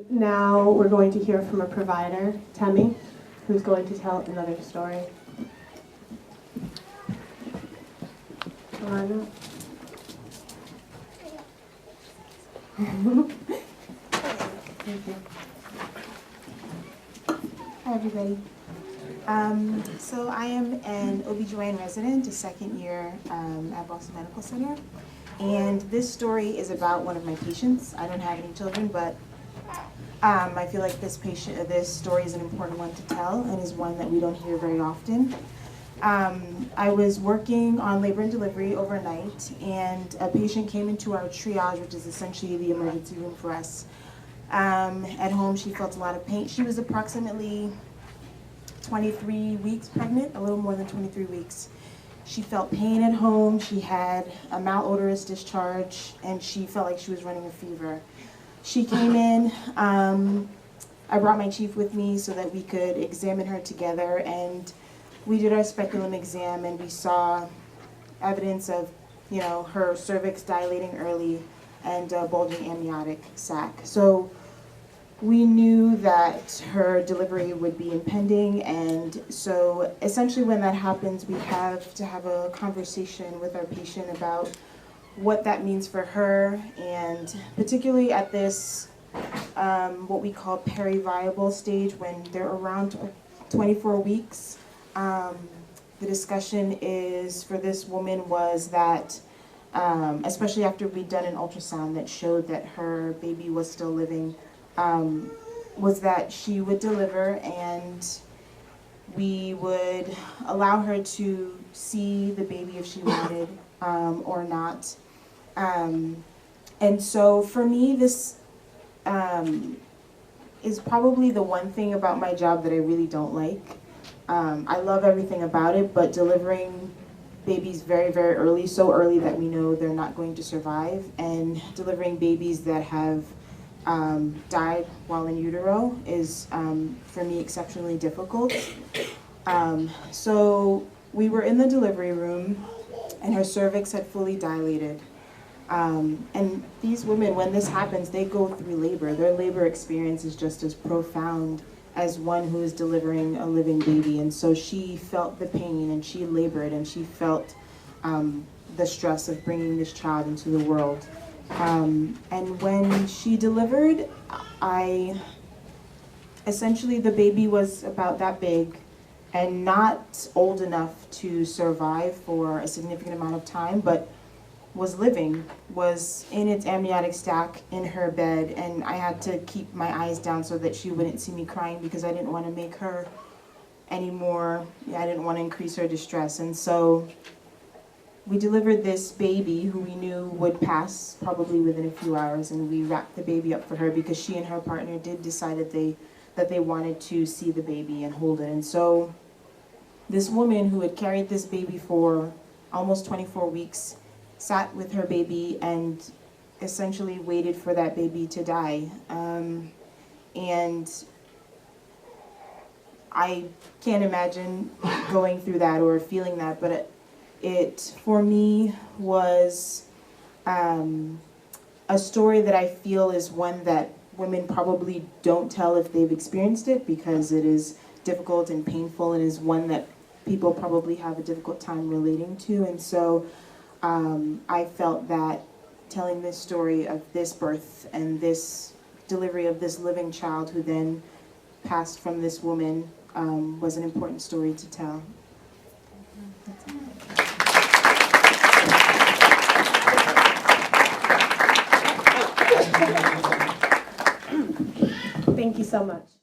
Now we're going to hear from a provider, Temi, who's going to tell another story. Come on up. Thank you. Hi, everybody. So I am an OB/GYN resident, a second year at Boston Medical Center. And this story is about one of my patients. I don't have any children, but I feel like this story is an important one to tell and is one that we don't hear very often. I was working on labor and delivery overnight, and a patient came into our triage, which is essentially the emergency room for us. At home, she felt a lot of pain. She was approximately 23 weeks pregnant, a little more than 23 weeks. She felt pain at home, she had a malodorous discharge, and she felt like she was running a fever. She came in, I brought my chief with me so that we could examine her together, and we did our speculum exam, and we saw evidence of, her cervix dilating early and a bulging amniotic sac. So we knew that her delivery would be impending, and so essentially when that happens, we have to have a conversation with our patient about what that means for her, and particularly at this, what we call periviable stage, when they're around 24 weeks. The discussion is for this woman was that, especially after we'd done an ultrasound that showed that her baby was still living, was that she would deliver and we would allow her to see the baby if she wanted or not. And so for me, this is probably the one thing about my job that I really don't like. I love everything about it, but delivering babies very, very early, so early that we know they're not going to survive, and delivering babies that have died while in utero is, for me, exceptionally difficult. So we were in the delivery room, and her cervix had fully dilated. And these women, when this happens, they go through labor. Their labor experience is just as profound as one who is delivering a living baby. And so she felt the pain, and she labored, and she felt the stress of bringing this child into the world. And when she delivered, essentially the baby was about that big and not old enough to survive for a significant amount of time, but was living, was in its amniotic sac in her bed, and I had to keep my eyes down so that she wouldn't see me crying because I didn't want to make her any more, I didn't want to increase her distress. And so we delivered this baby who we knew would pass probably within a few hours, and we wrapped the baby up for her because she and her partner did decide that they wanted to see the baby and hold it. And so this woman who had carried this baby for almost 24 weeks sat with her baby and essentially waited for that baby to die. And I can't imagine going through that or feeling that, but it for me was a story that I feel is one that women probably don't tell if they've experienced it, because it is difficult and painful, and is one that people probably have a difficult time relating to. And so I felt that telling this story of this birth and this delivery of this living child who then passed from this woman was an important story to tell. Thank you so much.